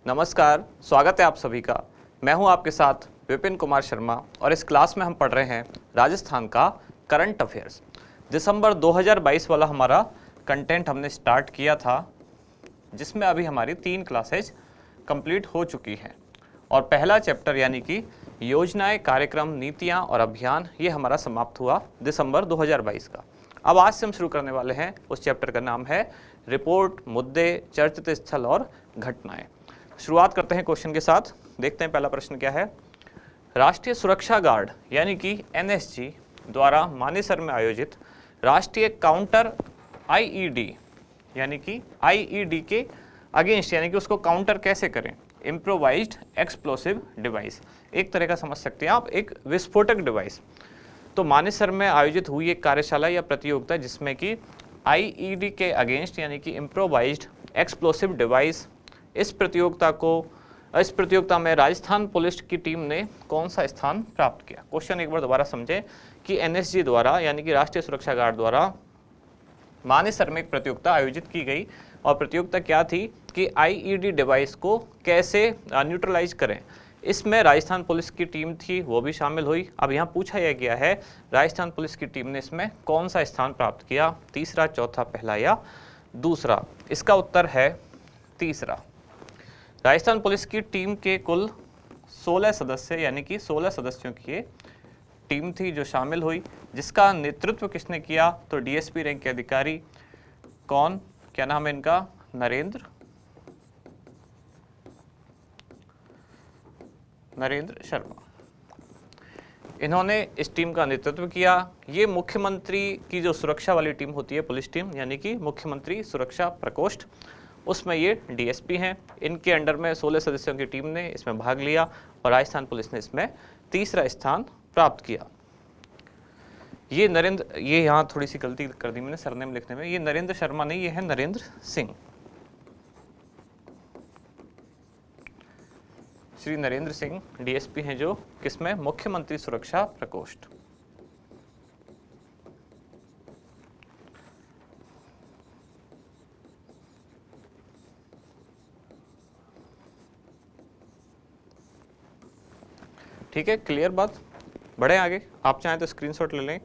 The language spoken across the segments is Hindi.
नमस्कार, स्वागत है आप सभी का। मैं हूं आपके साथ विपिन कुमार शर्मा और इस क्लास में हम पढ़ रहे हैं राजस्थान का करंट अफेयर्स। दिसंबर 2022 वाला हमारा कंटेंट हमने स्टार्ट किया था, जिसमें अभी हमारी 3 क्लासेज कंप्लीट हो चुकी हैं और पहला चैप्टर यानी कि योजनाएं, कार्यक्रम, नीतियां और अभियान ये हमारा समाप्त हुआ दिसंबर 2022 का। अब आज से हम शुरू करने वाले हैं, उस चैप्टर का नाम है रिपोर्ट, मुद्दे, चर्चित स्थल और घटनाएं। शुरुआत करते हैं क्वेश्चन के साथ। देखते हैं पहला प्रश्न क्या है। राष्ट्रीय सुरक्षा गार्ड यानी कि एनएसजी द्वारा मानेसर में आयोजित राष्ट्रीय काउंटर आईईडी यानी कि आईईडी के अगेंस्ट यानी कि उसको काउंटर कैसे करें, इम्प्रोवाइज्ड एक्सप्लोसिव डिवाइस, एक तरह का समझ सकते हैं आप, एक विस्फोटक डिवाइस। तो मानेसर में आयोजित हुई एक कार्यशाला या प्रतियोगिता जिसमें कि आईईडी के अगेंस्ट यानी कि इम्प्रोवाइज्ड एक्सप्लोसिव डिवाइस, इस प्रतियोगिता में राजस्थान पुलिस की टीम ने कौन सा स्थान प्राप्त किया। क्वेश्चन एक बार दोबारा समझें कि एनएसजी द्वारा यानी कि राष्ट्रीय सुरक्षा गार्ड द्वारा मानेसर में एक प्रतियोगिता आयोजित की गई और प्रतियोगिता क्या थी कि आईईडी डिवाइस को कैसे न्यूट्रलाइज करें। इसमें राजस्थान पुलिस की टीम थी, वो भी शामिल हुई। अब यहाँ पूछा यह गया है राजस्थान पुलिस की टीम ने इसमें कौन सा स्थान प्राप्त किया, तीसरा, चौथा, पहला या दूसरा। इसका उत्तर है तीसरा। राजस्थान पुलिस की टीम के कुल 16 सदस्य यानी कि 16 सदस्यों की ये टीम थी जो शामिल हुई, जिसका नेतृत्व किसने किया, तो डीएसपी रैंक के अधिकारी, कौन, क्या नाम है इनका, नरेंद्र शर्मा। इन्होंने इस टीम का नेतृत्व किया। ये मुख्यमंत्री की जो सुरक्षा वाली टीम होती है, पुलिस टीम यानी कि मुख्यमंत्री सुरक्षा प्रकोष्ठ, उसमें ये डीएसपी हैं। इनके अंडर में 16 सदस्यों की टीम ने इसमें भाग लिया और राजस्थान पुलिस ने इसमें तीसरा स्थान प्राप्त किया। ये यहाँ थोड़ी सी गलती कर दी मैंने सरनेम लिखने में, ये नरेंद्र शर्मा नहीं, ये है नरेंद्र सिंह। श्री नरेंद्र सिंह डीएसपी हैं जो किसमें, मुख्यमंत्री सुरक्षा प्रकोष्ठ। ठीक है, क्लियर बात। बढ़े आगे, आप चाहें तो स्क्रीनशॉट ले लें।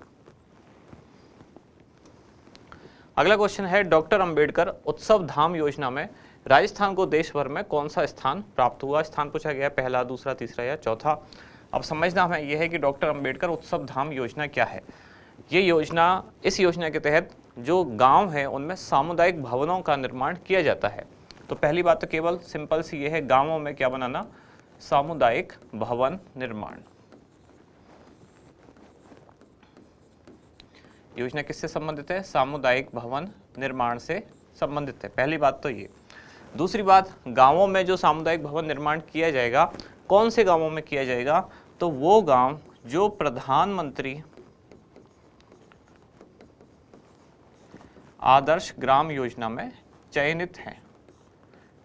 अगला क्वेश्चन है, डॉक्टर अंबेडकर उत्सव धाम योजना में राजस्थान को देश भर में कौन सा स्थान प्राप्त हुआ। स्थान पूछा गया, पहला, दूसरा, तीसरा या चौथा। अब समझना हमें यह है कि डॉक्टर अंबेडकर उत्सव धाम योजना क्या है। ये योजना, इस योजना के तहत जो गांव हैं उनमें सामुदायिक भवनों का निर्माण किया जाता है। तो पहली बात तो केवल सिंपल सी ये है, गांवों में क्या बनाना, सामुदायिक भवन निर्माण। योजना किससे संबंधित है, सामुदायिक भवन निर्माण से संबंधित है, पहली बात तो ये। दूसरी बात, गांवों में जो सामुदायिक भवन निर्माण किया जाएगा, कौन से गांवों में किया जाएगा, तो वो गांव जो प्रधानमंत्री आदर्श ग्राम योजना में चयनित हैं,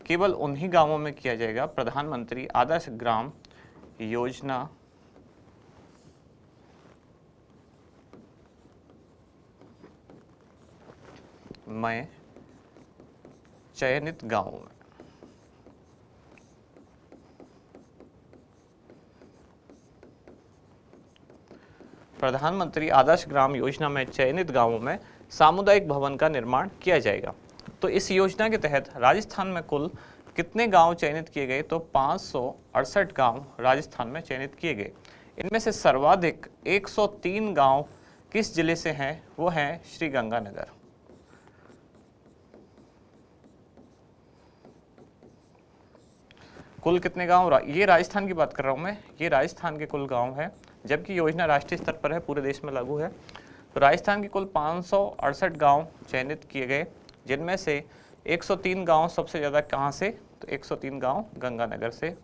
केवल उन्हीं गांवों में किया जाएगा प्रधानमंत्री आदर्श ग्राम योजना में चयनित गांवों में। प्रधानमंत्री आदर्श ग्राम योजना में चयनित गांवों में सामुदायिक भवन का निर्माण किया जाएगा। तो इस योजना के तहत राजस्थान में कुल कितने गांव चयनित किए गए, तो 568 गांव राजस्थान में चयनित किए गए। इनमें से सर्वाधिक 103 गांव किस जिले से हैं, वो हैं श्रीगंगानगर। कुल कितने गांव, ये राजस्थान की बात कर रहा हूं मैं, ये राजस्थान के कुल गांव है, जबकि योजना राष्ट्रीय स्तर पर है, पूरे देश में लागू है। तो राजस्थान के कुल 568 गांव चयनित किए गए, जिनमें से 103 गांव सबसे ज़्यादा कहाँ से, तो 103 गांव गंगानगर से।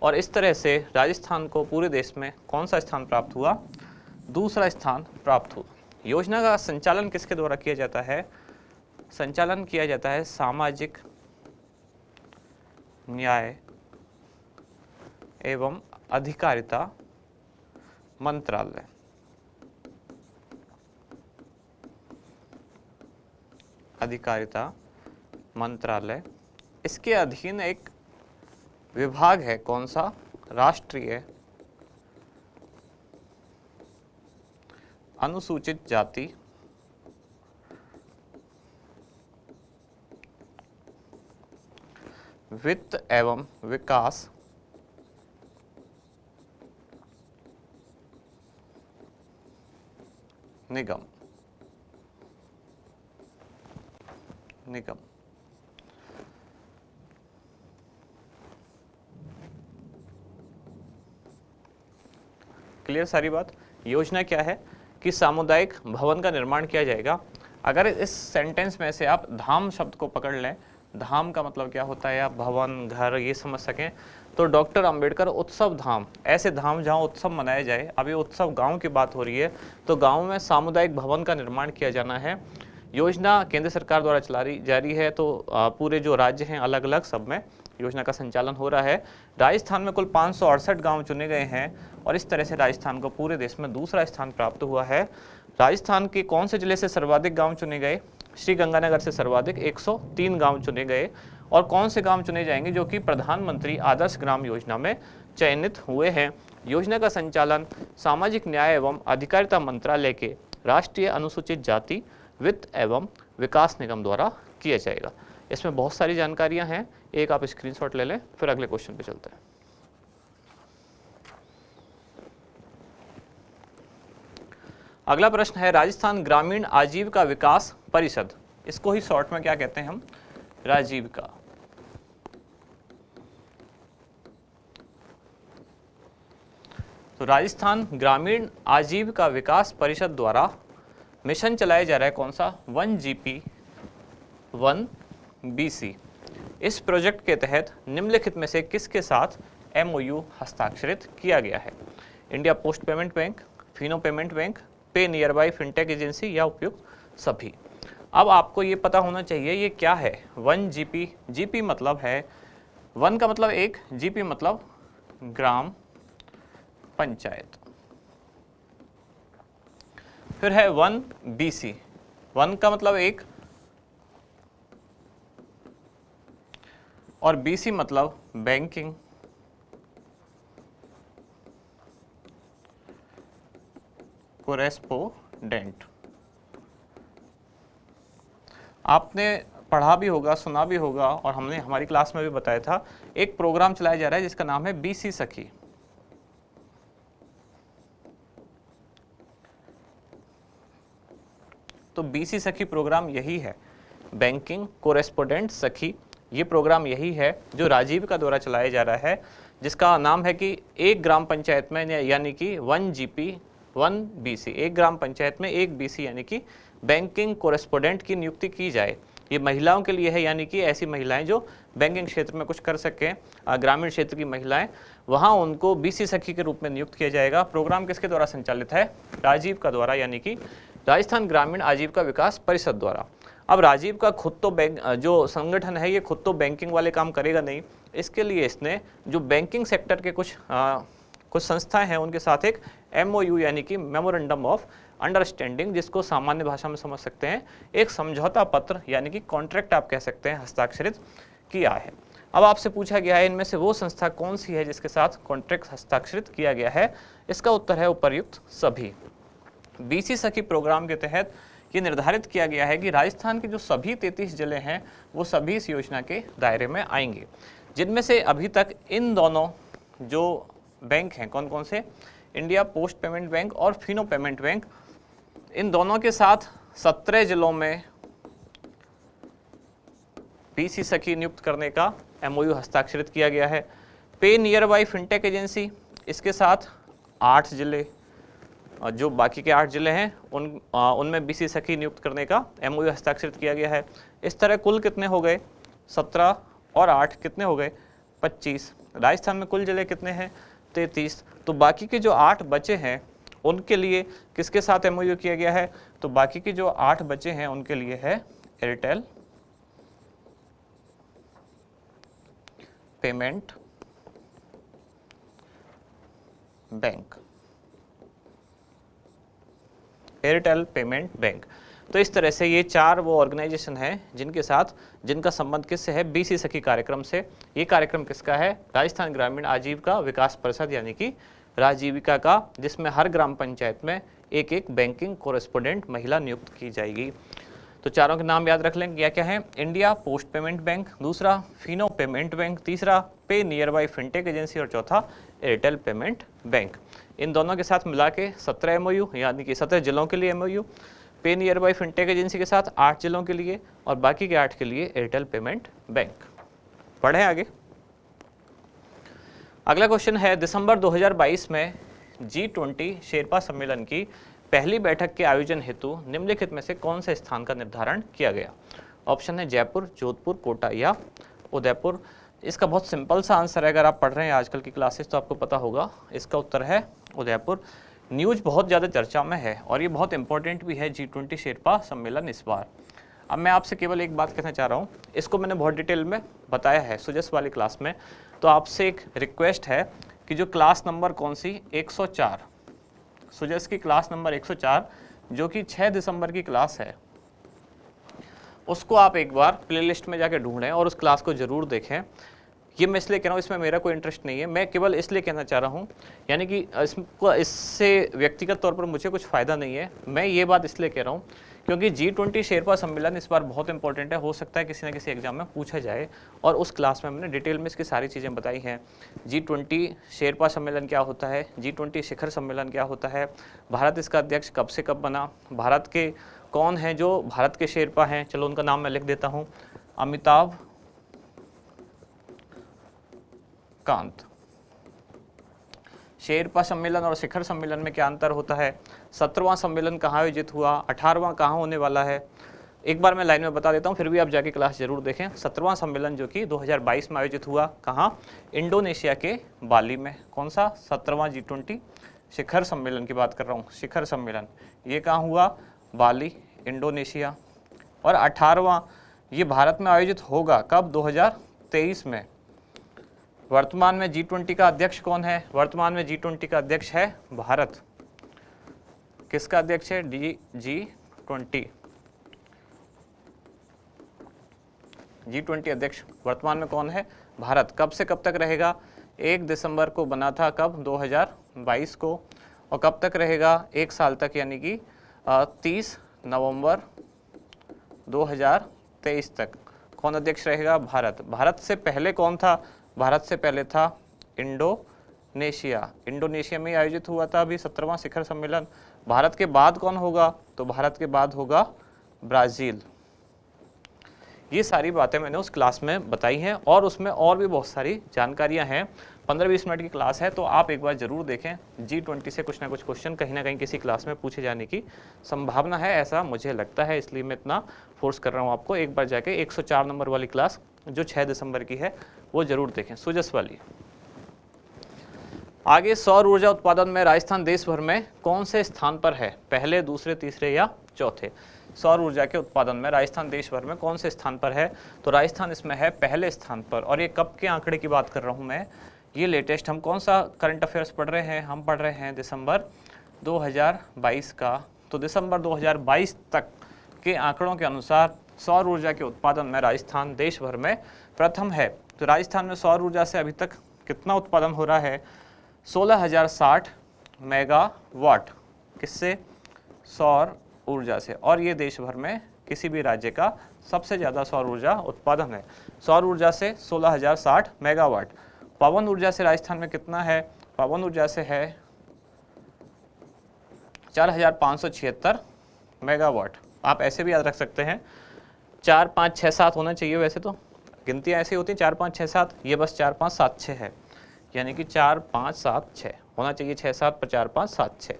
और इस तरह से राजस्थान को पूरे देश में कौन सा स्थान प्राप्त हुआ, दूसरा स्थान प्राप्त हुआ। योजना का संचालन किसके द्वारा किया जाता है, संचालन किया जाता है सामाजिक न्याय एवं अधिकारिता मंत्रालय। अधिकारिता मंत्रालय इसके अधीन एक विभाग है, कौन सा? राष्ट्रीय अनुसूचित जाति वित्त एवं विकास निगम। क्लियर सारी बात? योजना क्या है कि सामुदायिक भवन का निर्माण किया जाएगा। अगर इस सेंटेंस में से आप धाम शब्द को पकड़ लें, धाम का मतलब क्या होता है, आप भवन, घर ये समझ सकें, तो डॉक्टर अंबेडकर उत्सव धाम, ऐसे धाम जहाँ उत्सव मनाया जाए। अब ये उत्सव गांव की बात हो रही है, तो गांव में सामुदायिक भवन का निर्माण किया जाना है। योजना केंद्र सरकार द्वारा चलाई जा रही है, तो पूरे जो राज्य हैं अलग अलग सब में योजना का संचालन हो रहा है। राजस्थान में कुल 568 गांव चुने गए हैं और इस तरह से राजस्थान को पूरे देश में दूसरा स्थान प्राप्त हुआ है। राजस्थान के कौन से जिले से सर्वाधिक गांव चुने गए? श्री गंगानगर से सर्वाधिक 103 गांव चुने गए। और कौन से गांव चुने जाएंगे जो कि प्रधानमंत्री आदर्श ग्राम योजना में चयनित हुए हैं। योजना का संचालन सामाजिक न्याय एवं अधिकारिता मंत्रालय के राष्ट्रीय अनुसूचित जाति वित्त एवं विकास निगम द्वारा किया जाएगा। इसमें बहुत सारी जानकारियां हैं, एक आप स्क्रीनशॉट ले लें, फिर अगले क्वेश्चन पे चलते हैं। अगला प्रश्न है राजस्थान ग्रामीण आजीविका विकास परिषद, इसको ही शॉर्ट में क्या कहते हैं हम? राजीविका। तो राजस्थान ग्रामीण आजीविका विकास परिषद द्वारा मिशन चलाया जा रहा है, कौन सा? 1GP 1BC। इस प्रोजेक्ट के तहत निम्नलिखित में से किसके साथ MOU हस्ताक्षरित किया गया है? India post payment bank, Fino payment bank, पे नियर बाई फिनटेक एजेंसी या उपयुक्त सभी। अब आपको ये पता होना चाहिए ये क्या है 1GP। GP मतलब है, 1 का मतलब एक, GP मतलब ग्राम पंचायत। फिर है 1BC, 1 का मतलब एक और BC मतलब बैंकिंग कोरेस्पोंडेंट। आपने पढ़ा भी होगा, सुना भी होगा और हमने हमारी क्लास में भी बताया था, एक प्रोग्राम चलाया जा रहा है जिसका नाम है BC सखी। तो BC सखी प्रोग्राम यही है, बैंकिंग कोरेस्पोंडेंट सखी। ये प्रोग्राम यही है जो राजीविका द्वारा चलाया जा रहा है, जिसका नाम है कि एक ग्राम पंचायत में यानी कि 1GP 1BC, एक ग्राम पंचायत में एक BC यानी कि बैंकिंग कोरेस्पोंडेंट की नियुक्ति की जाए। ये महिलाओं के लिए है, यानी कि ऐसी महिलाएं जो बैंकिंग क्षेत्र में कुछ कर सकें, ग्रामीण क्षेत्र की महिलाएं, वहां उनको BC सखी के रूप में नियुक्त किया जाएगा। प्रोग्राम किसके द्वारा संचालित है? राजीविका द्वारा, यानी कि राजस्थान ग्रामीण आजीविका विकास परिषद द्वारा। अब राजीव का खुद तो बैंक जो संगठन है ये खुद तो बैंकिंग वाले काम करेगा नहीं, इसके लिए इसने जो बैंकिंग सेक्टर के कुछ संस्थाएं हैं उनके साथ एक MOU यानी कि मेमोरेंडम ऑफ अंडरस्टैंडिंग, जिसको सामान्य भाषा में समझ सकते हैं एक समझौता पत्र यानी कि कॉन्ट्रैक्ट आप कह सकते हैं, हस्ताक्षरित किया है। अब आपसे पूछा गया है इनमें से वो संस्था कौन सी है जिसके साथ कॉन्ट्रैक्ट हस्ताक्षरित किया गया है? इसका उत्तर है उपर्युक्त सभी। BC सखी प्रोग्राम के तहत ये निर्धारित किया गया है कि राजस्थान के जो सभी 33 जिले हैं वो सभी इस योजना के दायरे में आएंगे, जिनमें से अभी तक इन दोनों जो बैंक हैं, कौन कौन से? इंडिया पोस्ट पेमेंट बैंक और फिनो पेमेंट बैंक, इन दोनों के साथ 17 जिलों में BC सखी नियुक्त करने का MOU हस्ताक्षरित किया गया है। पे नियर बाई फिनटेक एजेंसी, इसके साथ 8 जिले, जो बाकी के 8 जिले हैं उनमें BC सखी नियुक्त करने का MOU हस्ताक्षरित किया गया है। इस तरह कुल कितने हो गए? 17 और 8 कितने हो गए? 25। राजस्थान में कुल जिले कितने हैं? 33। तो बाकी के जो 8 बचे हैं उनके लिए किसके साथ MOU किया गया है? तो बाकी के जो 8 बचे हैं उनके लिए है Airtel payment bank. Airtel payment bank. तो इस तरह से ये 4 वो ऑर्गेनाइजेशन है जिनका संबंध किससे है, बीसी सखी कार्यक्रम से। ये कार्यक्रम किसका है, राजस्थान ग्रामीण आजीविका विकास परिषद यानी कि राजीविका का, जिसमें हर ग्राम पंचायत में एक एक बैंकिंग कोरेस्पोंडेंट महिला नियुक्त की जाएगी। तो चारों के नाम याद रख लेंगे, क्या क्या है, इंडिया पोस्ट पेमेंट बैंक, दूसरा फिनो पेमेंट बैंक, तीसरा पे नियर बाई फिनटेक एजेंसी और चौथा एयरटेल पेमेंट बैंक। इन दोनों के साथ मिला के 17 एमओयू यानी कि 17 जिलों के लिए एमओयू, पे नियर बाई फिनटेक एजेंसी के साथ 8 जिलों के लिए और बाकी के 8 के लिए एयरटेल पेमेंट बैंक। पढ़ें आगे। अगला क्वेश्चन है, दिसंबर 2022 में G20 शेरपा सम्मेलन की पहली बैठक के आयोजन हेतु निम्नलिखित में से कौन से स्थान का निर्धारण किया गया। ऑप्शन है जयपुर, जोधपुर, कोटा या उदयपुर। इसका बहुत सिंपल सा आंसर है, अगर आप पढ़ रहे हैं आजकल की क्लासेस तो आपको पता होगा, इसका उत्तर है उदयपुर। न्यूज बहुत ज़्यादा चर्चा में है और ये बहुत इंपॉर्टेंट भी है G20 शेरपा सम्मेलन इस बार। अब मैं आपसे केवल एक बात कहना चाह रहा हूँ, इसको मैंने बहुत डिटेल में बताया है सुजस वाली क्लास में, तो आपसे एक रिक्वेस्ट है कि जो क्लास नंबर कौन सी 104, सुजस की क्लास नंबर 104 जो कि 6 दिसंबर की क्लास है, उसको आप एक बार प्लेलिस्ट में जाके ढूंढें और उस क्लास को ज़रूर देखें। ये मैं इसलिए कह रहा हूँ, इसमें मेरा कोई इंटरेस्ट नहीं है, मैं केवल इसलिए कहना चाह रहा हूँ, यानी कि इससे व्यक्तिगत तौर पर मुझे कुछ फ़ायदा नहीं है, मैं ये बात इसलिए कह रहा हूँ क्योंकि G20 शेरपा सम्मेलन इस बार बहुत इंपॉर्टेंट है, हो सकता है किसी न किसी एग्जाम में पूछा जाए और उस क्लास में मैंने डिटेल में इसकी सारी चीज़ें बताई हैं। G20 शेरपा सम्मेलन क्या होता है, G20 शिखर सम्मेलन क्या होता है, भारत इसका अध्यक्ष कब से कब बना, भारत के कौन हैं जो भारत के शेरपा हैं, चलो उनका नाम मैं लिख देता हूँ, अमिताभ कांत। शेरपा सम्मेलन और शिखर सम्मेलन में क्या अंतर होता है, 17वां सम्मेलन कहाँ आयोजित हुआ, 18वां कहाँ होने वाला है, एक बार मैं लाइन में बता देता हूँ, फिर भी आप जाके क्लास जरूर देखें। 17वां सम्मेलन जो कि 2022 में आयोजित हुआ, कहाँ, इंडोनेशिया के बाली में। कौन सा, 17वां G20 शिखर सम्मेलन की बात कर रहा हूँ, शिखर सम्मेलन ये कहाँ हुआ, बाली, इंडोनेशिया। और 18वां ये भारत में आयोजित होगा कब, 2023 में। वर्तमान में G20 का अध्यक्ष कौन है, वर्तमान में G20 का अध्यक्ष है भारत। किसका अध्यक्ष है, G20 अध्यक्ष वर्तमान में कौन है, भारत। कब से कब तक रहेगा, 1 दिसंबर को बना था, कब, 2022 को, और कब तक रहेगा, 1 साल तक, यानी कि 30 नवंबर 2023 तक। कौन अध्यक्ष रहेगा, भारत। भारत से पहले कौन था, भारत से पहले था इंडोनेशिया, इंडोनेशिया में आयोजित हुआ था अभी 17वां शिखर सम्मेलन। भारत के बाद कौन होगा, तो भारत के बाद होगा ब्राज़ील। ये सारी बातें मैंने उस क्लास में बताई हैं और उसमें और भी बहुत सारी जानकारियां हैं। 15-20 मिनट की क्लास है, तो आप एक बार जरूर देखें। G20 से कुछ ना कुछ क्वेश्चन कहीं ना कहीं किसी क्लास में पूछे जाने की संभावना है, ऐसा मुझे लगता है, इसलिए मैं इतना फोर्स कर रहा हूँ आपको। एक बार जाके 104 नंबर वाली क्लास जो 6 दिसंबर की है वो जरूर देखें, सुजस वाली। आगे, सौर ऊर्जा उत्पादन में राजस्थान देश भर में कौन से स्थान पर है, पहले, दूसरे, तीसरे या चौथे। सौर ऊर्जा के उत्पादन में राजस्थान देश भर में कौन से स्थान पर है, तो राजस्थान इसमें है पहले स्थान पर। और ये कब के आंकड़े की बात कर रहा हूँ मैं, ये लेटेस्ट, हम कौन सा करंट अफेयर्स पढ़ रहे हैं, हम पढ़ रहे हैं दिसंबर 2022 का। तो दिसंबर 2022 तक के आंकड़ों के अनुसार सौर ऊर्जा के उत्पादन में राजस्थान देश भर में प्रथम है। तो राजस्थान में सौर ऊर्जा से अभी तक कितना उत्पादन हो रहा है, 16,060 मेगावाट। किससे, सौर ऊर्जा से। और ये देश भर में किसी भी राज्य का सबसे ज़्यादा सौर ऊर्जा उत्पादन है। सौर ऊर्जा से 16,060 मेगावाट। पवन ऊर्जा से राजस्थान में कितना है, पवन ऊर्जा से है 4,576 मेगावाट। आप ऐसे भी याद रख सकते हैं, 4, 5, 6, 7 होना चाहिए, वैसे तो गिनतियाँ ऐसी होती हैं 4, 5, 6, 7, ये बस 4, 5, 7, 6 है, यानी कि 4, 5, 7, 6 होना चाहिए, 6, 7 पर 4, 5, 7, 6,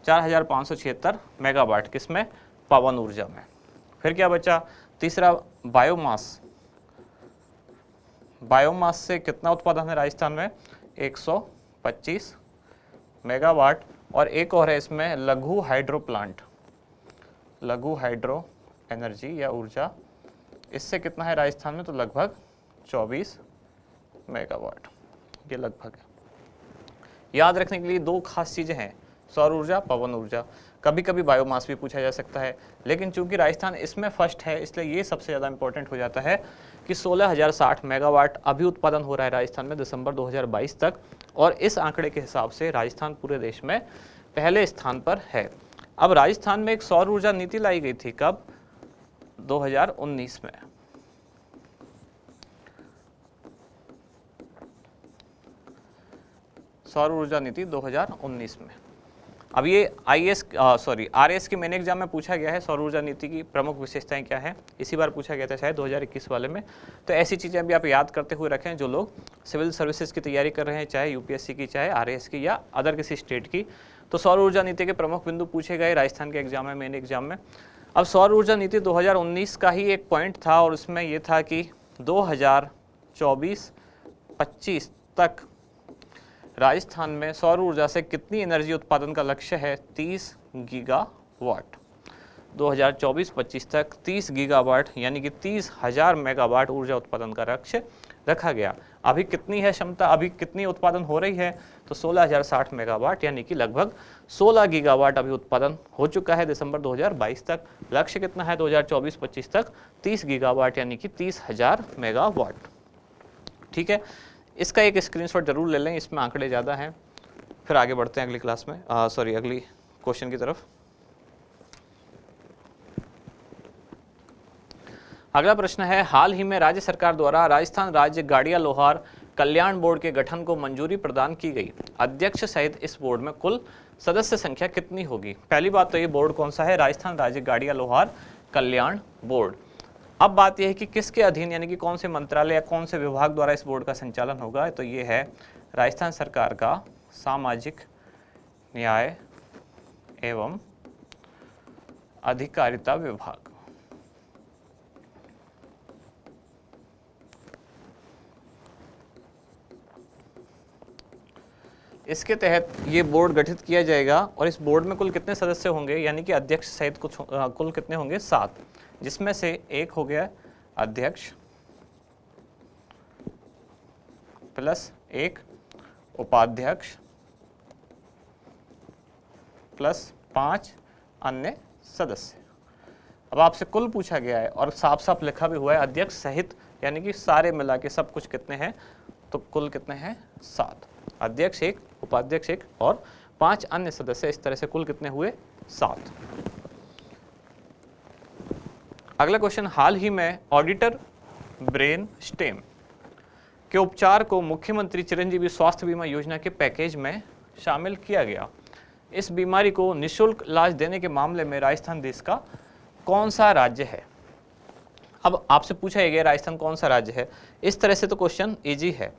4,576 मेगावाट किसमें, पवन ऊर्जा में। फिर क्या बचा, तीसरा बायोमास। बायोमास से कितना उत्पादन है राजस्थान में, 125 मेगावाट। और एक और है इसमें लघु हाइड्रो प्लांट, लघु हाइड्रो एनर्जी या ऊर्जा, इससे कितना है राजस्थान में, तो लगभग 24 मेगावाट, ये लगभग है। याद रखने के लिए 2 खास चीज़ें हैं, सौर ऊर्जा, पवन ऊर्जा। कभी कभी बायोमास भी पूछा जा सकता है, लेकिन चूंकि राजस्थान इसमें फर्स्ट है इसलिए ये सबसे ज़्यादा इंपॉर्टेंट हो जाता है कि 16,060 मेगावाट अभी उत्पादन हो रहा है राजस्थान में दिसंबर 2022 तक, और इस आंकड़े के हिसाब से राजस्थान पूरे देश में पहले स्थान पर है। अब राजस्थान में एक सौर ऊर्जा नीति लाई गई थी, कब? 2019 में। सौर ऊर्जा नीति 2019 में। अब ये आरएएस के मेन एग्जाम में पूछा गया है सौर ऊर्जा नीति की प्रमुख विशेषताएं क्या है, इसी बार पूछा गया था शायद 2021 वाले में। तो ऐसी चीज़ें भी आप याद करते हुए रखें जो लोग सिविल सर्विसेज की तैयारी कर रहे हैं, चाहे यूपीएससी की, चाहे आरएएस की या अदर किसी स्टेट की। तो सौर ऊर्जा नीति के प्रमुख बिंदु पूछे गए राजस्थान के एग्जाम में, मेन एग्जाम में। अब सौर ऊर्जा नीति 2019 का ही एक पॉइंट था और उसमें ये था कि 2024-25 तक राजस्थान में सौर ऊर्जा से कितनी एनर्जी उत्पादन का लक्ष्य है? 30 गीगावाट। 2024-25 तक 30 गीगावाट यानी कि 30,000 मेगावाट ऊर्जा उत्पादन का लक्ष्य रखा गया। अभी कितनी है क्षमता, अभी कितनी उत्पादन हो रही है? तो 16,060 मेगावाट यानी कि लगभग 16 गीगावाट अभी उत्पादन हो चुका है दिसंबर 2022 तक। लक्ष्य कितना है 2024-25 तक? 30 गीगावाट यानी कि 30,000 मेगावाट। ठीक है, इसका एक स्क्रीनशॉट जरूर ले लें, इसमें आंकड़े ज़्यादा हैं। फिर आगे बढ़ते हैं अगली क्लास में, अगली क्वेश्चन की तरफ। अगला प्रश्न है, हाल ही में राज्य सरकार द्वारा राजस्थान राज्य गाड़िया लोहार कल्याण बोर्ड के गठन को मंजूरी प्रदान की गई। अध्यक्ष सहित इस बोर्ड में कुल सदस्य संख्या कितनी होगी? पहली बात तो ये बोर्ड कौन सा है? राजस्थान राज्य गाड़िया लोहार कल्याण बोर्ड। अब बात यह है कि किसके अधीन यानी कि कौन से मंत्रालय या कौन से विभाग द्वारा इस बोर्ड का संचालन होगा? तो ये है राजस्थान सरकार का सामाजिक न्याय एवं अधिकारिता विभाग। इसके तहत ये बोर्ड गठित किया जाएगा और इस बोर्ड में कुल कितने सदस्य होंगे यानी कि अध्यक्ष सहित कुल कितने होंगे? 7, जिसमें से एक हो गया अध्यक्ष प्लस एक उपाध्यक्ष प्लस 5 अन्य सदस्य। अब आपसे कुल पूछा गया है और साफ साफ लिखा भी हुआ है अध्यक्ष सहित, यानी कि सारे मिला के सब कुछ कितने हैं? तो कुल कितने हैं? 7। अध्यक्ष एक, उपाध्यक्ष एक और 5 अन्य सदस्य, इस तरह से कुल कितने हुए? 7। अगला क्वेश्चन, हाल ही में ऑडिटर ब्रेन स्टेम के उपचार को मुख्यमंत्री चिरंजीवी स्वास्थ्य बीमा योजना के पैकेज में शामिल किया गया। इस बीमारी को निःशुल्क इलाज देने के मामले में राजस्थान देश का कौन सा राज्य है? अब आपसे पूछा गया राजस्थान कौन सा राज्य है, इस तरह से तो क्वेश्चन इजी है।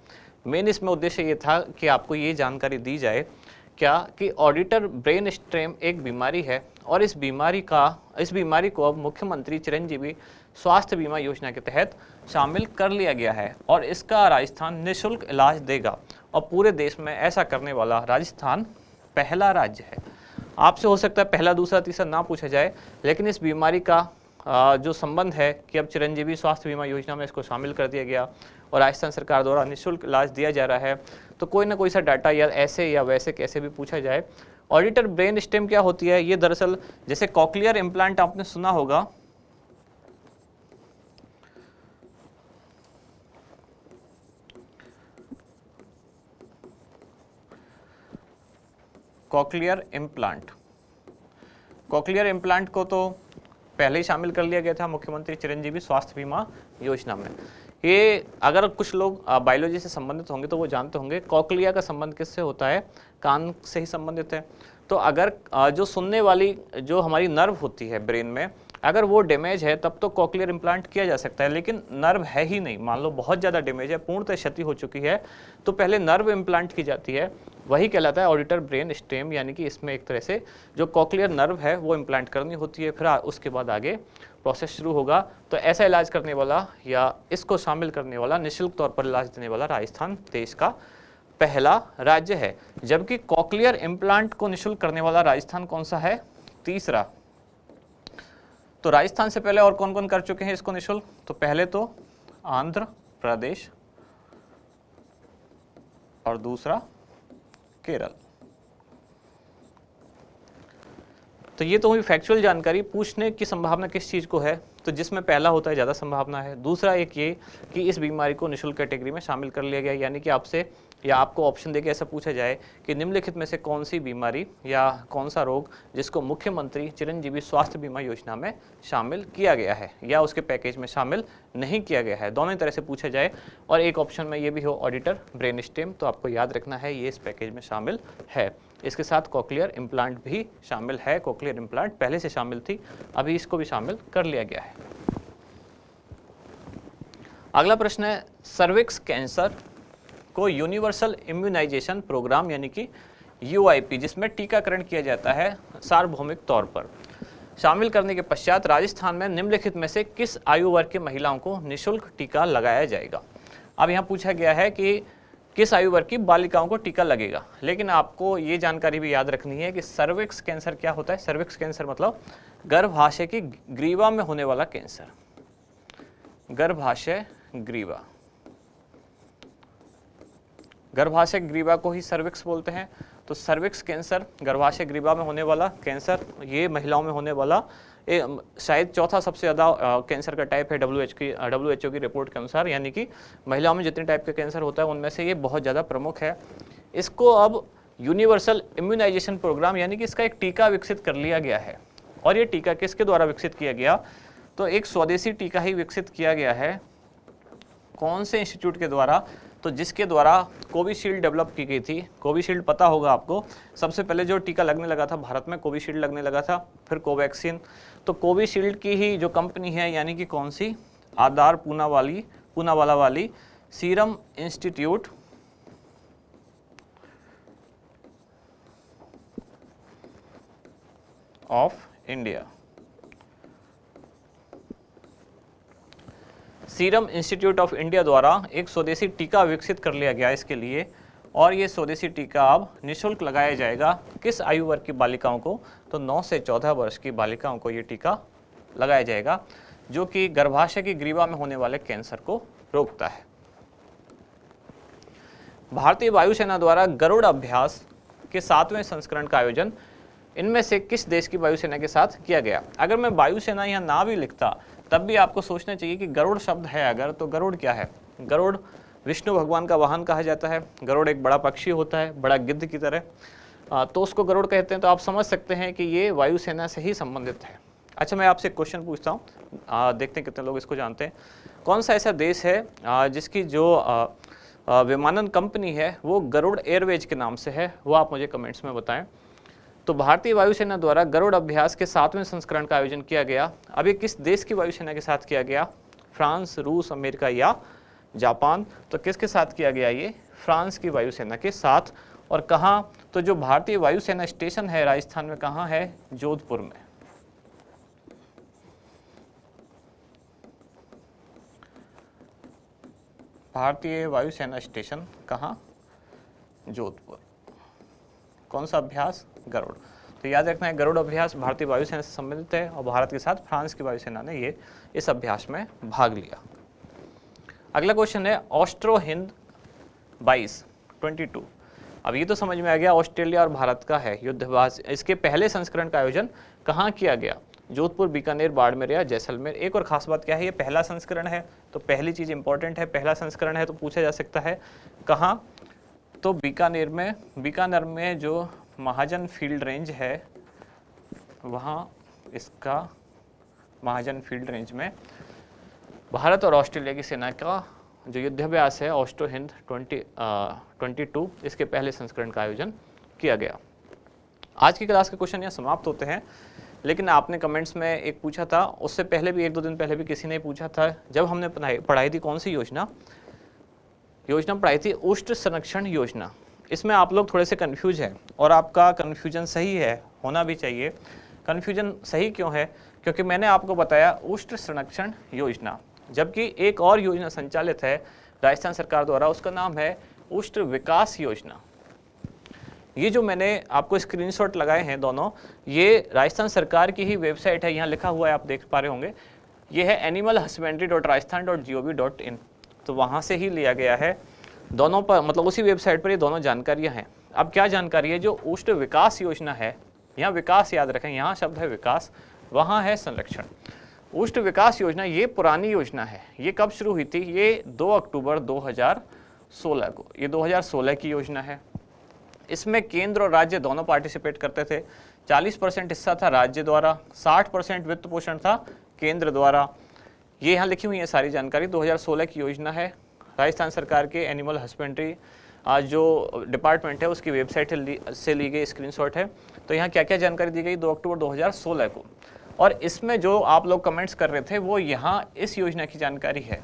मेन इसमें उद्देश्य ये था कि आपको ये जानकारी दी जाए क्या कि ऑडिटर ब्रेन स्ट्रेम एक बीमारी है और इस बीमारी को अब मुख्यमंत्री चिरंजीवी स्वास्थ्य बीमा योजना के तहत शामिल कर लिया गया है और इसका राजस्थान निःशुल्क इलाज देगा और पूरे देश में ऐसा करने वाला राजस्थान पहला राज्य है। आपसे हो सकता है पहला, दूसरा, तीसरा ना पूछा जाए, लेकिन इस बीमारी का जो संबंध है कि अब चिरंजीवी स्वास्थ्य बीमा योजना में इसको शामिल कर दिया गया और राजस्थान सरकार द्वारा निःशुल्क इलाज दिया जा रहा है, तो कोई ना कोई सा डाटा या ऐसे या वैसे कैसे भी पूछा जाए। ऑडिटर ब्रेन स्टेम क्या होती है? ये दरअसल जैसे कॉक्लियर इम्प्लांट आपने सुना होगा, कॉक्लियर इम्प्लांट को तो पहले ही शामिल कर लिया गया था मुख्यमंत्री चिरंजीवी स्वास्थ्य बीमा योजना में। ये अगर कुछ लोग बायोलॉजी से संबंधित होंगे तो वो जानते होंगे कॉक्लिया का संबंध किससे होता है? कान से ही संबंधित है। तो अगर जो सुनने वाली जो हमारी नर्व होती है ब्रेन में, अगर वो डैमेज है तब तो कॉक्लियर इम्प्लांट किया जा सकता है, लेकिन नर्व है ही नहीं, मान लो बहुत ज़्यादा डैमेज है, पूर्णतः क्षति हो चुकी है, तो पहले नर्व इम्प्लांट की जाती है, वही कहलाता है ऑडिटर ब्रेन स्टेम, यानी कि इसमें एक तरह से जो कॉक्लियर नर्व है वो इम्प्लांट करनी होती है, फिर उसके बाद आगे प्रोसेस शुरू होगा। तो ऐसा इलाज करने वाला या इसको शामिल करने वाला, निःशुल्क तौर पर इलाज देने वाला राजस्थान देश का पहला राज्य है। जबकि कॉक्लियर इम्प्लांट को निःशुल्क करने वाला राजस्थान कौन सा है? तीसरा। तो राजस्थान से पहले और कौन कौन कर चुके हैं इसको निःशुल्क? तो पहले तो आंध्र प्रदेश और दूसरा केरल। तो ये तो हुई फैक्चुअल जानकारी। पूछने की संभावना किस चीज़ को है, तो जिसमें पहला होता है ज़्यादा संभावना है। दूसरा एक ये कि इस बीमारी को निःशुल्क कैटेगरी में शामिल कर लिया गया, यानी कि आपसे या आपको ऑप्शन देके ऐसा पूछा जाए कि निम्नलिखित में से कौन सी बीमारी या कौन सा रोग जिसको मुख्यमंत्री चिरंजीवी स्वास्थ्य बीमा योजना में शामिल किया गया है या उसके पैकेज में शामिल नहीं किया गया है, दोनों तरह से पूछा जाए। और एक ऑप्शन में ये भी हो ऑडिटर ब्रेन स्टेम, तो आपको याद रखना है ये इस पैकेज में शामिल है। इसके साथ कोक्लियर इम्प्लांट भी शामिल है। कोक्लियर इम्प्लांट पहले से शामिल थी, अभी इसको भी शामिल कर लिया गया है। अगला प्रश्न है, सर्विक्स कैंसर को यूनिवर्सल इम्यूनाइजेशन प्रोग्राम यानी कि यूआईपी, जिसमें टीकाकरण किया जाता है सार्वभौमिक तौर पर, शामिल करने के पश्चात राजस्थान में निम्नलिखित में से किस आयु वर्ग की महिलाओं को निःशुल्क टीका लगाया जाएगा। अब यहाँ पूछा गया है कि किस आयु वर्ग की बालिकाओं को टीका लगेगा, लेकिन आपको ये जानकारी भी याद रखनी है कि सर्विक्स कैंसर क्या होता है। सर्विक्स कैंसर मतलब गर्भाशय की ग्रीवा में होने वाला कैंसर, गर्भाशय ग्रीवा, गर्भाशय ग्रीवा को ही सर्विक्स बोलते हैं। तो सर्विक्स कैंसर, गर्भाशय ग्रीवा में होने वाला कैंसर, ये महिलाओं में होने वाला शायद चौथा सबसे ज़्यादा कैंसर का टाइप है WHO की रिपोर्ट के अनुसार, यानी कि महिलाओं में जितने टाइप का कैंसर होता है उनमें से ये बहुत ज़्यादा प्रमुख है। इसको अब यूनिवर्सल इम्यूनाइजेशन प्रोग्राम यानी कि इसका एक टीका विकसित कर लिया गया है। और ये टीका किसके द्वारा विकसित किया गया, तो एक स्वदेशी टीका ही विकसित किया गया है। कौन से इंस्टीट्यूट के द्वारा, तो जिसके द्वारा कोविशील्ड डेवलप की गई थी। कोविशील्ड पता होगा आपको, सबसे पहले जो टीका लगने लगा था भारत में कोविशील्ड लगने लगा था, फिर कोवैक्सीन। तो कोविशील्ड की ही जो कंपनी है यानी कि कौन सी, आधार पूनावाला वाली serum institute of India, serum institute of India द्वारा एक स्वदेशी टीका विकसित कर लिया गया इसके लिए। और ये स्वदेशी टीका अब निःशुल्क लगाया जाएगा किस आयु वर्ग की बालिकाओं को, तो 9 से 14 वर्ष की बालिकाओं को ये टीका लगाया जाएगा, जो कि गर्भाशय की ग्रीवा में होने वाले कैंसर को रोकता है। भारतीय वायुसेना द्वारा गरुड़ अभ्यास के 7वें संस्करण का आयोजन इनमें से किस देश की वायुसेना के साथ किया गया। अगर मैं वायुसेना यहाँ ना भी लिखता तब भी आपको सोचना चाहिए कि गरुड़ शब्द है अगर, तो गरुड़ क्या है। गरुड़ विष्णु भगवान का वाहन कहा जाता है। गरुड़ एक बड़ा पक्षी होता है, बड़ा गिद्ध की तरह, तो उसको गरुड़ कहते हैं। तो आप समझ सकते हैं कि ये वायुसेना से ही संबंधित है। अच्छा, मैं आपसे एक क्वेश्चन पूछता हूँ, देखते हैं कितने लोग इसको जानते हैं। कौन सा ऐसा देश है जिसकी जो विमानन कंपनी है वो गरुड़ एयरवेज के नाम से है, वो आप मुझे कमेंट्स में बताएं। तो भारतीय वायुसेना द्वारा गरुड़ अभ्यास के 7वें संस्करण का आयोजन किया गया। अब ये किस देश की वायुसेना के साथ किया गया, फ्रांस, रूस, अमेरिका या जापान। तो किसके साथ किया गया, ये फ्रांस की वायुसेना के साथ। और कहाँ, तो जो भारतीय वायुसेना स्टेशन है राजस्थान में, कहाँ है, जोधपुर में। भारतीय वायुसेना स्टेशन कहाँ, जोधपुर। कौन सा अभ्यास, गरुड़। तो याद रखना है गरुड़ अभ्यास भारतीय वायुसेना से संबंधित है और भारत के साथ फ्रांस की वायुसेना ने ये इस अभ्यास में भाग लिया। अगला क्वेश्चन है ऑस्ट्रो हिंद 22। अब ये तो समझ में आ गया ऑस्ट्रेलिया और भारत का है युद्धाभ्यास। इसके पहले संस्करण का आयोजन कहाँ किया गया, जोधपुर, बीकानेर, बाड़मेर या जैसलमेर। एक और खास बात क्या है, ये पहला संस्करण है, तो पहली चीज इंपॉर्टेंट है, पहला संस्करण है तो पूछा जा सकता है कहाँ, तो बीकानेर में। बीकानेर में जो महाजन फील्ड रेंज है वहाँ इसका, महाजन फील्ड रेंज में भारत और ऑस्ट्रेलिया की सेना का जो युद्धाभ्यास है ऑस्ट्रो हिंद 22, इसके पहले संस्करण का आयोजन किया गया। आज की क्लास के क्वेश्चन यहाँ समाप्त होते हैं, लेकिन आपने कमेंट्स में एक पूछा था, उससे पहले भी 1-2 दिन पहले भी किसी ने पूछा था, जब हमने पढ़ाई थी कौन सी योजना पढ़ाई थी, उष्ण संरक्षण योजना। इसमें आप लोग थोड़े से कंफ्यूज हैं और आपका कंफ्यूजन सही है, होना भी चाहिए। कंफ्यूजन सही क्यों है, क्योंकि मैंने आपको बताया उष्ण संरक्षण योजना, जबकि एक और योजना संचालित है राजस्थान सरकार द्वारा, उसका नाम है उष्ण विकास योजना। ये जो मैंने आपको स्क्रीनशॉट लगाए हैं दोनों, ये राजस्थान सरकार की ही वेबसाइट है, यहाँ लिखा हुआ है, आप देख पा रहे होंगे। ये है animalhusbandry.rajasthan.gov.in, तो वहाँ से ही लिया गया है। दोनों पर मतलब उसी वेबसाइट पर ये दोनों जानकारियाँ हैं। अब क्या जानकारी है, जो उष्ण विकास योजना है यहाँ विकास याद रखें, यहाँ शब्द है विकास, वहाँ है संरक्षण। ऊष्ट विकास योजना ये पुरानी योजना है। ये कब शुरू हुई थी? ये 2 अक्टूबर 2016 को, ये 2016 की योजना है। इसमें केंद्र और राज्य दोनों पार्टिसिपेट करते थे। 40% हिस्सा था राज्य द्वारा, 60% वित्त पोषण था केंद्र द्वारा। ये यहाँ लिखी हुई है सारी जानकारी। 2016 की योजना है। राजस्थान सरकार के एनिमल हस्बेंड्री जो डिपार्टमेंट है उसकी वेबसाइट से ली गई स्क्रीनशॉट है। तो यहाँ क्या क्या जानकारी दी गई 2 अक्टूबर 2016 को। और इसमें जो आप लोग कमेंट्स कर रहे थे वो यहाँ इस योजना की जानकारी है।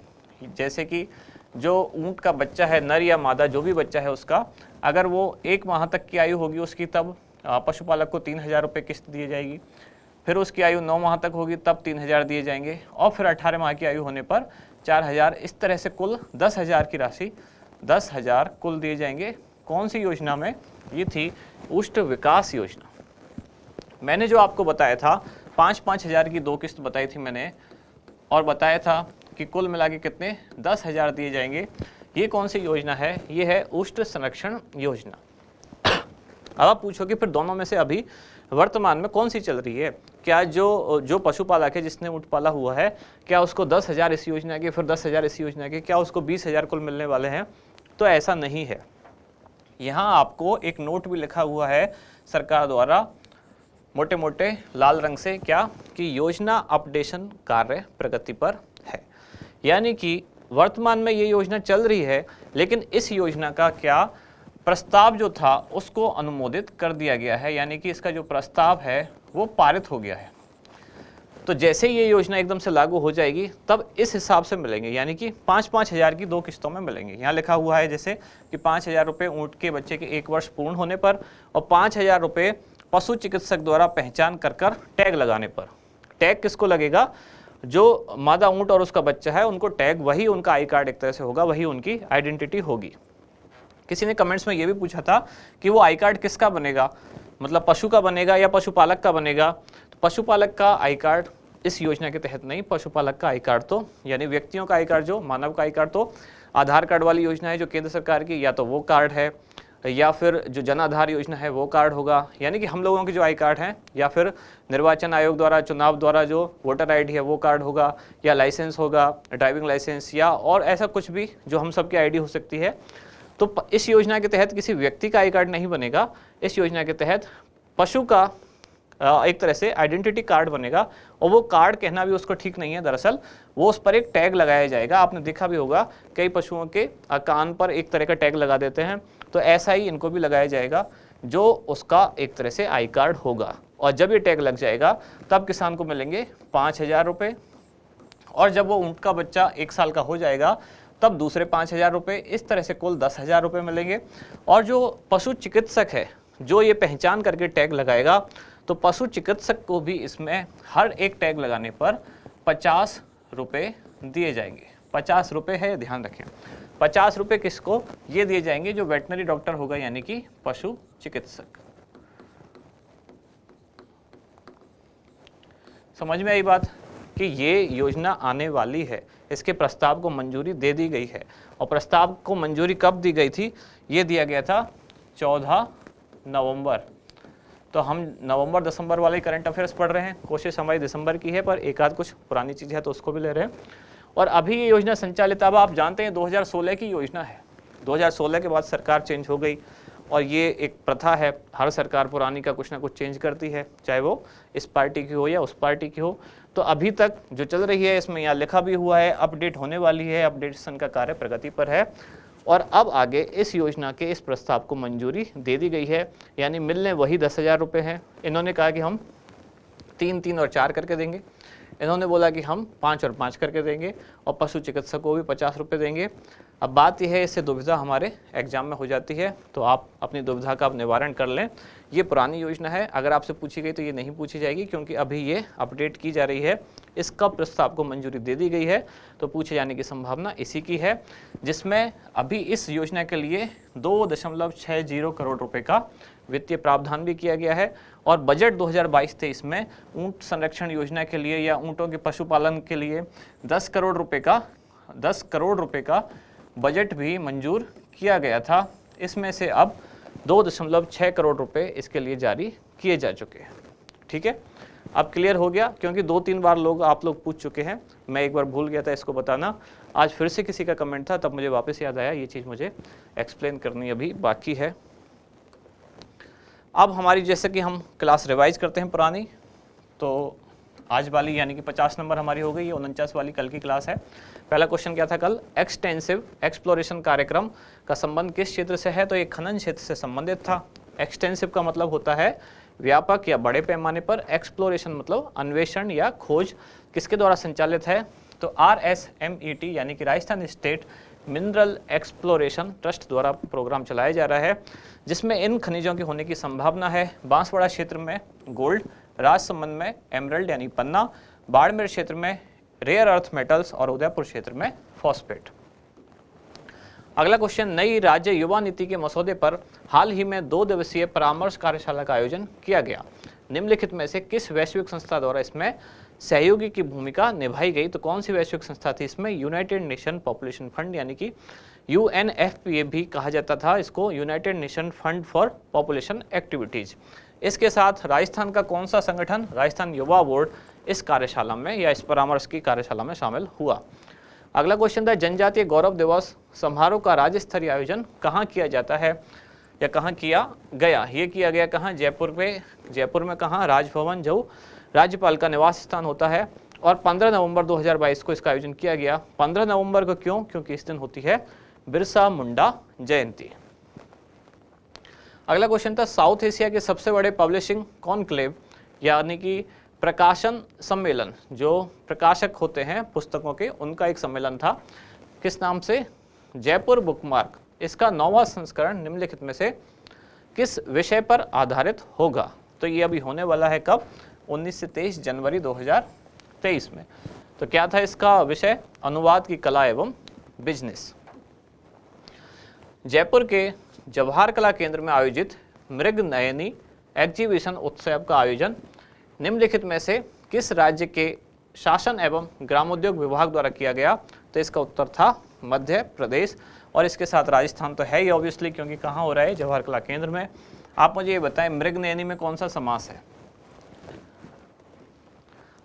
जैसे कि जो ऊंट का बच्चा है, नर या मादा जो भी बच्चा है उसका, अगर वो 1 माह तक की आयु होगी उसकी, तब पशुपालक को 3000 रुपये किस्त दी जाएगी। फिर उसकी आयु 9 माह तक होगी तब 3000 दिए जाएंगे, और फिर 18 माह की आयु होने पर 4000। इस तरह से कुल 10,000 की राशि, 10,000 कुल दिए जाएंगे। कौन सी योजना में? ये थी ऊष्ट विकास योजना। मैंने जो आपको बताया था 5-5 हज़ार की 2 किस्त बताई थी मैंने, और बताया था कि कुल मिला के कितने 10,000 दिए जाएंगे। ये कौन सी योजना है? ये है ऊष्ट संरक्षण योजना। अब आप पूछोगे फिर दोनों में से अभी वर्तमान में कौन सी चल रही है? क्या जो पशुपालक है जिसने ऊँट पाला हुआ है, क्या उसको 10,000 इस योजना के, फिर 10,000 इस योजना के, क्या उसको 20,000 कुल मिलने वाले हैं? तो ऐसा नहीं है। यहाँ आपको एक नोट भी लिखा हुआ है सरकार द्वारा मोटे मोटे लाल रंग से, क्या कि योजना अपडेशन कार्य प्रगति पर है। यानी कि वर्तमान में ये योजना चल रही है, लेकिन इस योजना का क्या प्रस्ताव जो था उसको अनुमोदित कर दिया गया है, यानी कि इसका जो प्रस्ताव है वो पारित हो गया है। तो जैसे ये योजना एकदम से लागू हो जाएगी तब इस हिसाब से मिलेंगे, यानी कि 5-5 हज़ार की 2 किस्तों में मिलेंगे। यहाँ लिखा हुआ है जैसे कि 5,000 रुपये ऊँट के बच्चे के 1 वर्ष पूर्ण होने पर, और 5,000 रुपये पशु चिकित्सक द्वारा पहचान कर टैग लगाने पर। टैग किसको लगेगा? जो मादा ऊँट और उसका बच्चा है उनको टैग, वही उनका आई कार्ड एक तरह से होगा, वही उनकी आइडेंटिटी होगी। किसी ने कमेंट्स में ये भी पूछा था कि वो आई कार्ड किसका बनेगा, मतलब पशु का बनेगा या पशुपालक का बनेगा? तो पशुपालक का आई कार्ड इस योजना के तहत नहीं। पशुपालक का आई कार्ड तो, यानी व्यक्तियों का आई कार्ड, जो मानव का आई कार्ड तो आधार कार्ड वाली योजना है जो केंद्र सरकार की, या तो वो कार्ड है, या फिर जो जन आधार योजना है वो कार्ड होगा, यानी कि हम लोगों के जो आई कार्ड हैं, या फिर निर्वाचन आयोग द्वारा चुनाव द्वारा जो वोटर आईडी है वो कार्ड होगा, या लाइसेंस होगा, ड्राइविंग लाइसेंस, या और ऐसा कुछ भी जो हम सबकी आईडी हो सकती है। तो इस योजना के तहत किसी व्यक्ति का आई कार्ड नहीं बनेगा। इस योजना के तहत पशु का एक तरह से आइडेंटिटी कार्ड बनेगा, और वो कार्ड कहना भी उसको ठीक नहीं है। दरअसल वो उस पर एक टैग लगाया जाएगा। आपने देखा भी होगा कई पशुओं के कान पर एक तरह का टैग लगा देते हैं, तो ऐसा ही इनको भी लगाया जाएगा, जो उसका एक तरह से आई कार्ड होगा। और जब ये टैग लग जाएगा तब किसान को मिलेंगे 5,000 रुपये, और जब वो ऊँट का बच्चा 1 साल का हो जाएगा तब दूसरे 5,000 रुपये। इस तरह से कुल 10,000 रुपये मिलेंगे। और जो पशु चिकित्सक है जो ये पहचान करके टैग लगाएगा, तो पशु चिकित्सक को भी इसमें हर एक टैग लगाने पर 50 रुपये दिए जाएंगे। 50 रुपये है, ध्यान रखें। 50 रुपये किसको? ये दिए जाएंगे जो वेटनरी डॉक्टर होगा, यानी कि पशु चिकित्सक। समझ में आई बात कि ये योजना आने वाली है, इसके प्रस्ताव को मंजूरी दे दी गई है। और प्रस्ताव को मंजूरी कब दी गई थी? ये दिया गया था 14 नवंबर। तो हम नवंबर दिसंबर वाले करंट अफेयर्स पढ़ रहे हैं। कोशिश हमारी दिसंबर की है, पर एक आध कुछ पुरानी चीज़ है तो उसको भी ले रहे हैं। और अभी ये योजना संचालित, अब आप जानते हैं 2016 की योजना है। 2016 के बाद सरकार चेंज हो गई, और ये एक प्रथा है, हर सरकार पुरानी का कुछ ना कुछ चेंज करती है, चाहे वो इस पार्टी की हो या उस पार्टी की हो। तो अभी तक जो चल रही है, इसमें यहाँ लिखा भी हुआ है अपडेट होने वाली है, अपडेशन का कार्य प्रगति पर है। और अब आगे इस योजना के इस प्रस्ताव को मंजूरी दे दी गई है, यानी मिलने वही 10,000 रुपये हैं। इन्होंने कहा कि हम 3 और 4 करके देंगे, इन्होंने बोला कि हम 5 और 5 करके देंगे, और पशु चिकित्सक को भी 50 रुपये देंगे। अब बात यह है, इससे दुविधा हमारे एग्जाम में हो जाती है, तो आप अपनी दुविधा का निवारण कर लें। ये पुरानी योजना है, अगर आपसे पूछी गई तो ये नहीं पूछी जाएगी, क्योंकि अभी ये अपडेट की जा रही है। इसका प्रस्ताव को मंजूरी दे दी गई है, तो पूछे जाने की संभावना इसी की है, जिसमें अभी इस योजना के लिए 2.60 करोड़ रुपए का वित्तीय प्रावधान भी किया गया है। और बजट 2022-23 में ऊँट संरक्षण योजना के लिए या ऊँटों के पशुपालन के लिए 10 करोड़ रुपए का बजट भी मंजूर किया गया था। इसमें से अब 2.6 करोड़ रुपए इसके लिए जारी किए जा चुके हैं। ठीक है, अब क्लियर हो गया, क्योंकि 2-3 बार आप लोग पूछ चुके हैं, मैं एक बार भूल गया था इसको बताना, आज फिर से किसी का कमेंट था तब मुझे वापस याद आया, ये चीज़ मुझे एक्सप्लेन करनी अभी बाकी है। अब हमारी जैसे कि हम क्लास रिवाइज करते हैं पुरानी, तो आज वाली यानी कि 50 नंबर हमारी हो गई, ये 49 वाली कल की क्लास है। पहला क्वेश्चन क्या था कल, एक्सटेंसिव एक्सप्लोरेशन कार्यक्रम का संबंध किस क्षेत्र से है, तो ये खनन क्षेत्र से संबंधित था। एक्सटेंसिव का मतलब होता है व्यापक या बड़े पैमाने पर, एक्सप्लोरेशन मतलब अन्वेषण या खोज, किसके द्वारा संचालित है, तो RSMET यानी कि Rajasthan state mineral exploration trust द्वारा प्रोग्राम चलाया जा रहा है, जिसमें इन खनिजों के होने की संभावना है। बांसवाड़ा क्षेत्र में गोल्ड, राजसमंद में एमरल्ड यानी पन्ना, बाड़मेर क्षेत्र में रेयर अर्थ मेटल्स और उदयपुर क्षेत्र में फॉस्फेट। अगला क्वेश्चन, नई राज्य युवा नीति के मसौदे पर हाल ही में 2 दिवसीय परामर्श कार्यशाला का आयोजन किया गया। निम्नलिखित में से किस वैश्विक संस्था द्वारा इसमें सहयोगी की भूमिका निभाई गई, तो कौन सी वैश्विक संस्था थी इसमें, यूनाइटेड नेशन पॉपुलेशन फंड यानी कि UNFPA भी कहा जाता था इसको, United nation fund for population activities. इसके साथ राजस्थान का कौन सा संगठन, राजस्थान युवा बोर्ड, इस कार्यशाला में या इस परामर्श की कार्यशाला में शामिल हुआ। अगला क्वेश्चन था, जनजातीय गौरव दिवस समारोह का राज्य स्तरीय आयोजन कहाँ किया जाता है या कहाँ किया गया, ये किया गया कहाँ, जयपुर में कहाँ, राजभवन जो राज्यपाल का निवास स्थान होता है, और 15 नवंबर 2022 को इसका आयोजन किया गया। 15 नवंबर को क्यों, क्योंकि इस दिन होती है बिरसा मुंडा जयंती। अगला क्वेश्चन था, साउथ एशिया के सबसे बड़े पब्लिशिंग कॉन्क्लेव यानी कि प्रकाशन सम्मेलन, जो प्रकाशक होते हैं पुस्तकों के, उनका एक सम्मेलन था, किस नाम से, जयपुर बुकमार्क। इसका 9वां संस्करण निम्नलिखित में से किस विषय पर आधारित होगा, तो ये अभी होने वाला है कब, 19 से 23 जनवरी 2023 में। तो क्या था इसका विषय, अनुवाद की कला एवं बिजनेस। जयपुर के जवाहर कला केंद्र में आयोजित मृग नयनी एग्जीबिशन उत्सव का आयोजन निम्नलिखित में से किस राज्य के शासन एवं ग्रामोद्योग विभाग द्वारा किया गया, तो इसका उत्तर था मध्य प्रदेश। और इसके साथ राजस्थान तो है ही ऑब्वियसली, क्योंकि कहाँ हो रहा है, जवाहर कला केंद्र में। आप मुझे ये बताएं, मृग नयनी में कौन सा समास है।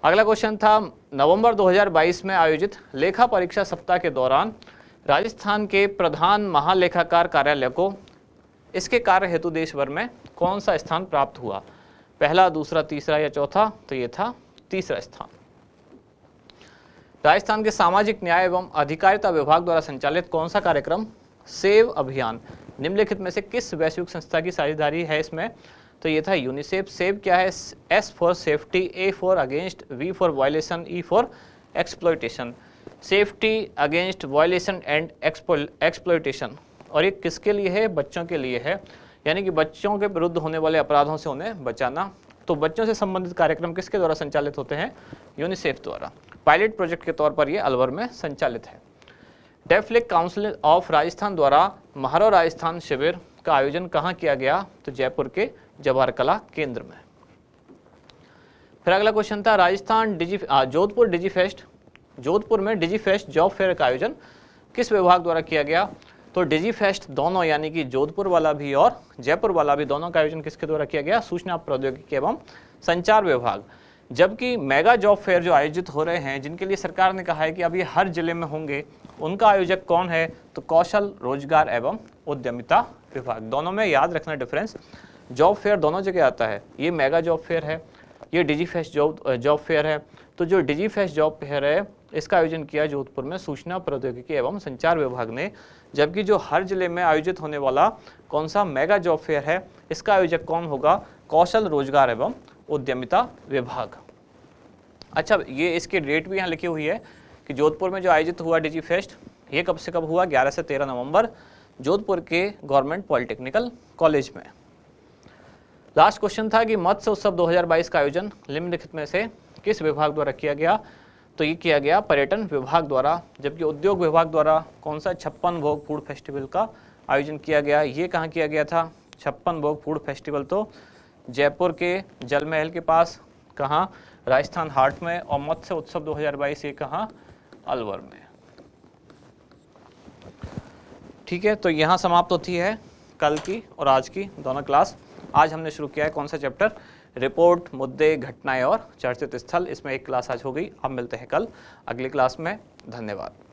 अगला क्वेश्चन था, नवंबर 2022 में आयोजित लेखा परीक्षा सप्ताह के दौरान राजस्थान के प्रधान महालेखाकार कार्यालय को इसके कार्य हेतु देश भर में कौन सा स्थान प्राप्त हुआ, पहला, दूसरा, तीसरा या चौथा, तो ये था तीसरा स्थान। राजस्थान के सामाजिक न्याय एवं अधिकारिता विभाग द्वारा संचालित कौन सा कार्यक्रम, सेव अभियान, निम्नलिखित में से किस वैश्विक संस्था की साझेदारी है इसमें, तो ये था यूनिसेफ। सेव क्या है, S for safety, A for against, V for violation, E for exploitation. Safety against violation and exploitation, और ये किसके लिए है, बच्चों के लिए है, यानी कि बच्चों के विरुद्ध होने वाले अपराधों से उन्हें बचाना। तो बच्चों से संबंधित कार्यक्रम किसके द्वारा संचालित होते हैं, यूनिसेफ द्वारा। पायलट प्रोजेक्ट के तौर पर ये अलवर में संचालित है। डेफलिक काउंसिल ऑफ राजस्थान द्वारा महारो राजस्थान शिविर का आयोजन कहाँ किया गया, तो जयपुर के जवाहर कला केंद्र में। फिर अगला क्वेश्चन था, राजस्थान जोधपुर डिजीफेस्ट, जोधपुर में डिजीफेस्ट जॉब फेयर का आयोजन किस विभाग द्वारा किया गया, तो डिजीफेस्ट दोनों यानी कि जोधपुर वाला भी और जयपुर वाला भी, दोनों का आयोजन किसके द्वारा किया गया, सूचना प्रौद्योगिकी एवं संचार विभाग। जबकि मेगा जॉब फेयर जो आयोजित हो रहे हैं, जिनके लिए सरकार ने कहा है कि अब ये हर जिले में होंगे, उनका आयोजक कौन है, तो कौशल रोजगार एवं उद्यमिता विभाग। दोनों में याद रखना डिफरेंस, जॉब फेयर दोनों जगह आता है, ये मेगा जॉब फेयर है, ये डिजीफेस्ट जॉब फेयर है। तो जो डिजीफेस्ट जॉब फेयर है, इसका आयोजन किया जोधपुर में सूचना प्रौद्योगिकी एवं संचार विभाग ने, जबकि जो हर जिले में आयोजित होने वाला कौन सा मेगा जॉब फेयर है, इसका आयोजक कौन होगा, कौशल रोजगार एवं उद्यमिता विभाग। अच्छा, ये इसकी डेट भी यहाँ लिखी हुई है कि जोधपुर में जो आयोजित हुआ डिजीफेस्ट, ये कब से कब हुआ, 11 से 13 नवंबर, जोधपुर के गवर्नमेंट पॉलिटेक्निकल कॉलेज में। लास्ट क्वेश्चन था कि मत्स्य उत्सव 2022 का आयोजन निम्नलिखित में से किस विभाग द्वारा किया गया, तो ये किया गया पर्यटन विभाग द्वारा। जबकि उद्योग विभाग द्वारा कौन सा 56 भोग फूड फेस्टिवल का आयोजन किया गया, ये कहाँ किया गया था, 56 भोग फूड फेस्टिवल तो जयपुर के जल महल के पास, कहाँ, राजस्थान हाट में, और मत्स्य उत्सव 2022 ये कहाँ, अलवर में। ठीक है, तो यहाँ समाप्त होती है कल की और आज की दोनों क्लास। आज हमने शुरू किया है कौन सा चैप्टर, रिपोर्ट, मुद्दे, घटनाएं और चर्चित स्थल। इसमें एक क्लास आज हो गई। अब मिलते हैं कल अगली क्लास में। धन्यवाद।